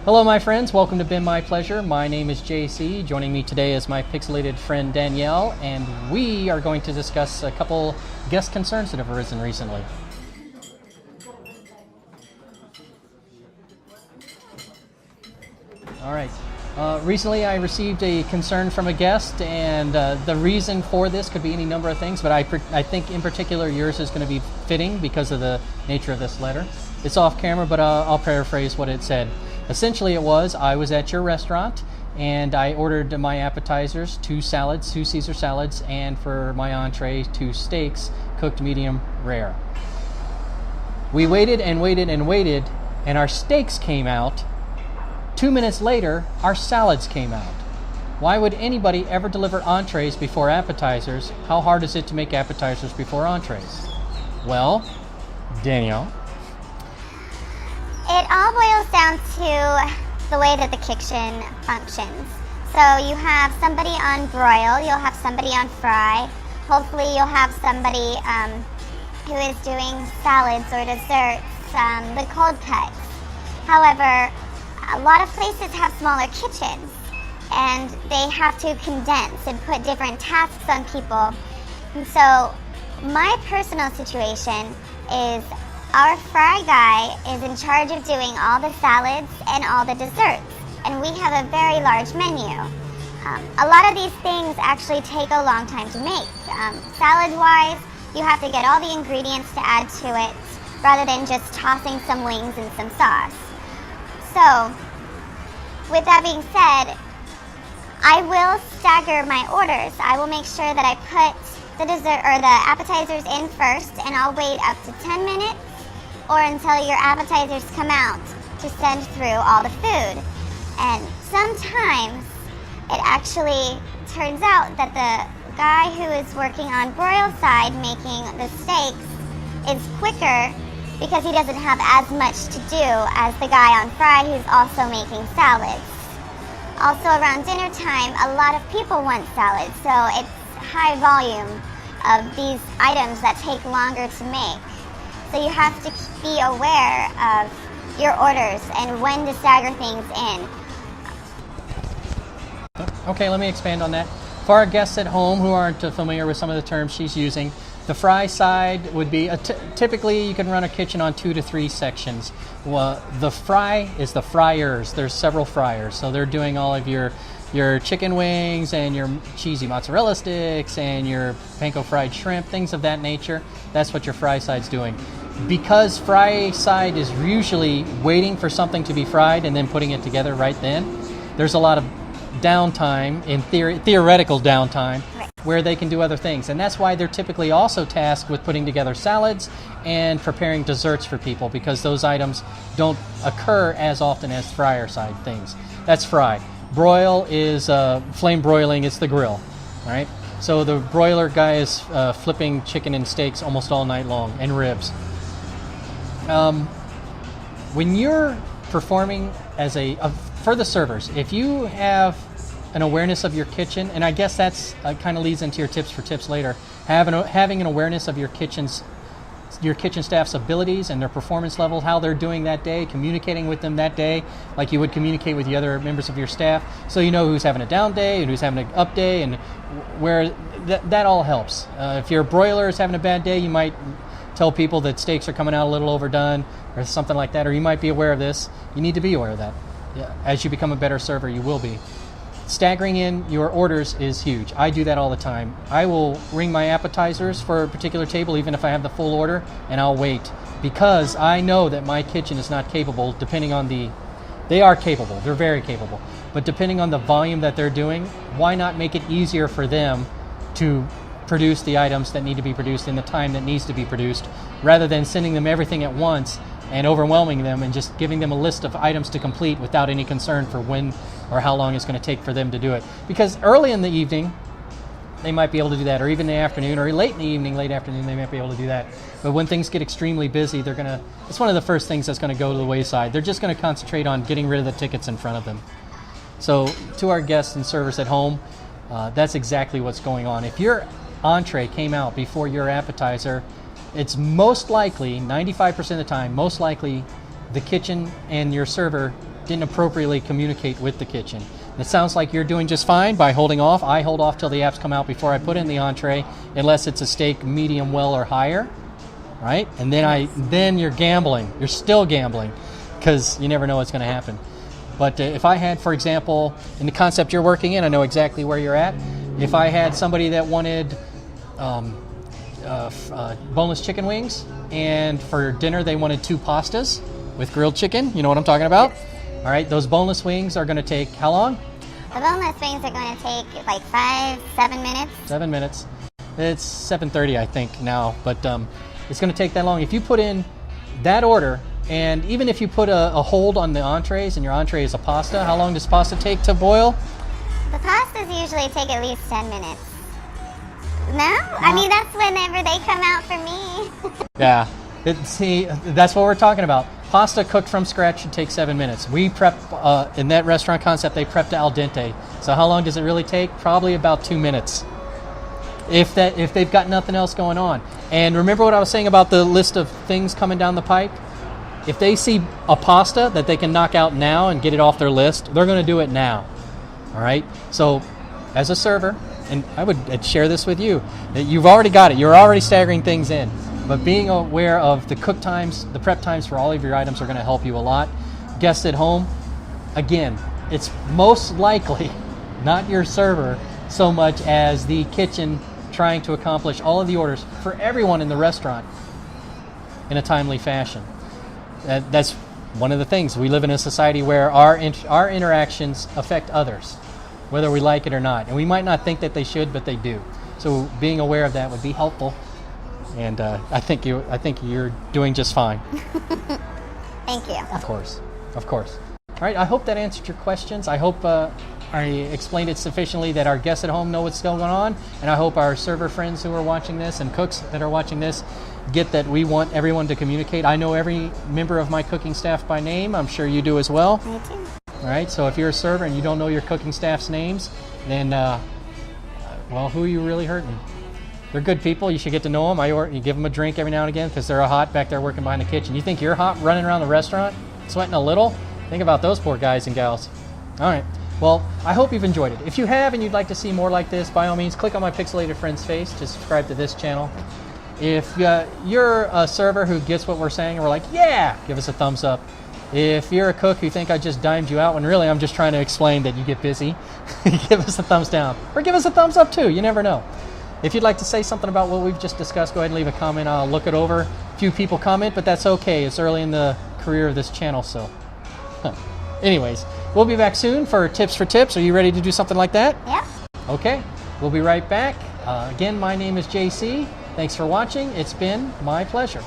Hello my friends, welcome to Been My Pleasure. My name is JC. Joining me today is my pixelated friend Danielle, and we are going to discuss a couple guest concerns that have arisen recently. All right. Recently I received a concern from a guest, and the reason for this could be any number of things, but I think in particular yours is going to be fitting because of the nature of this letter. It's off camera, but I'll paraphrase what it said. Essentially it was, I was at your restaurant and I ordered my appetizers, 2 salads, 2 Caesar salads, and for my entree, 2 steaks, cooked medium rare. We waited and waited and waited, and our steaks came out. 2 minutes later, our salads came out. Why would anybody ever deliver entrees before appetizers? How hard is it to make appetizers before entrees? Well, Danielle? It all boils down to the way that the kitchen functions. So you have somebody on broil, you'll have somebody on fry, hopefully you'll have somebody who is doing salads or desserts, the cold cuts. However, a lot of places have smaller kitchens and they have to condense and put different tasks on people. And so my personal situation is our fry guy is in charge of doing all the salads and all the desserts, and we have a very large menu. A lot of these things actually take a long time to make. Salad-wise, you have to get all the ingredients to add to it rather than just tossing some wings and some sauce. So, with that being said, I will stagger my orders. I will make sure that I put the dessert or the appetizers in first, and I'll wait up to 10 minutes or until your appetizers come out to send through all the food. And sometimes it actually turns out that the guy who is working on broil side making the steaks is quicker because he doesn't have as much to do as the guy on fry who's also making salads. Also around dinner time, a lot of people want salads, so it's high volume of these items that take longer to make. So you have to be aware of your orders and when to stagger things in. Okay, let me expand on that. For our guests at home who aren't familiar with some of the terms she's using, the fry side would be, typically you can run a kitchen on 2 to 3 sections. Well, the fry is the fryers. There's several fryers, so they're doing all of your chicken wings and your cheesy mozzarella sticks and your panko fried shrimp, things of that nature. That's what your fry side's doing. Because fry side is usually waiting for something to be fried and then putting it together right then, there's a lot of downtime, in theoretical downtime, where they can do other things. And that's why they're typically also tasked with putting together salads and preparing desserts for people, because those items don't occur as often as fryer side things. That's fry. Broil is flame broiling, it's the grill, right? So the broiler guy is flipping chicken and steaks almost all night long, and ribs. When you're performing as for the servers, if you have an awareness of your kitchen, and I guess that's kind of leads into your tips for tips later, having an awareness of your kitchen staff's abilities and their performance level, how they're doing that day, communicating with them that day like you would communicate with the other members of your staff, so you know who's having a down day and who's having an up day, and where that all helps. If your broiler is having a bad day, you might tell people that steaks are coming out a little overdone or something like that, or you might be aware of this. You need to be aware of that. Yeah. As you become a better server, you will be. Staggering in your orders is huge. I do that all the time. I will ring my appetizers for a particular table even if I have the full order, and I'll wait, because I know that my kitchen is not capable, they are capable, they're very capable, but depending on the volume that they're doing, why not make it easier for them to produce the items that need to be produced in the time that needs to be produced, rather than sending them everything at once and overwhelming them and just giving them a list of items to complete without any concern for when or how long it's going to take for them to do it. Because early in the evening, they might be able to do that, or even in the afternoon, or late in the evening, late afternoon, they might be able to do that. But when things get extremely busy, it's one of the first things that's going to go to the wayside. They're just going to concentrate on getting rid of the tickets in front of them. So to our guests and servers at home, that's exactly what's going on. If your entree came out before your appetizer, it's most likely, 95% of the time, most likely the kitchen and your server didn't appropriately communicate with the kitchen. And it sounds like you're doing just fine by holding off. I hold off till the apps come out before I put in the entree, unless it's a steak medium well or higher, right? And then you're gambling. You're still gambling because you never know what's going to happen. But if I had, for example, in the concept you're working in, I know exactly where you're at. If I had somebody that wanted boneless chicken wings, and for dinner they wanted 2 pastas with grilled chicken, you know what I'm talking about? All right, those boneless wings are going to take how long? The boneless wings are going to take like 7 minutes. 7 minutes. It's 7:30, I think, now, but it's going to take that long. If you put in that order, and even if you put a hold on the entrees, and your entree is a pasta, how long does pasta take to boil? The pastas usually take at least 10 minutes. No? I mean, that's whenever they come out for me. Yeah. See, that's what we're talking about. Pasta cooked from scratch should take 7 minutes. We prep, in that restaurant concept, they prep to al dente. So how long does it really take? Probably about 2 minutes. If they've got nothing else going on. And remember what I was saying about the list of things coming down the pipe? If they see a pasta that they can knock out now and get it off their list, they're going to do it now. All right? So as a server, and I would share this with you, that you've already got it. You're already staggering things in. But being aware of the cook times, the prep times for all of your items are going to help you a lot. Guests at home, again, it's most likely not your server so much as the kitchen trying to accomplish all of the orders for everyone in the restaurant in a timely fashion. That's one of the things. We live in a society where our interactions affect others, whether we like it or not. And we might not think that they should, but they do. So being aware of that would be helpful. And I think you're doing just fine. Thank you. Of course. All right, I hope that answered your questions. I hope I explained it sufficiently that our guests at home know what's going on, and I hope our server friends who are watching this and cooks that are watching this get that we want everyone to communicate. I know every member of my cooking staff by name. I'm sure you do as well. Me too. All right, so if you're a server and you don't know your cooking staff's names, then, well, who are you really hurting? They're good people. You should get to know them. You give them a drink every now and again because they're hot back there working behind the kitchen. You think you're hot running around the restaurant, sweating a little? Think about those poor guys and gals. All right. Well, I hope you've enjoyed it. If you have and you'd like to see more like this, by all means, click on my pixelated friend's face to subscribe to this channel. If you're a server who gets what we're saying and we're like, yeah, give us a thumbs up. If you're a cook who think I just dimed you out when really I'm just trying to explain that you get busy, give us a thumbs down. Or give us a thumbs up too. You never know. If you'd like to say something about what we've just discussed, go ahead and leave a comment. I'll look it over. A few people comment, but that's okay. It's early in the career of this channel, so. Anyways, we'll be back soon for Tips for Tips. Are you ready to do something like that? Yeah. Okay, we'll be right back. Again, my name is JC. Thanks for watching. It's been my pleasure.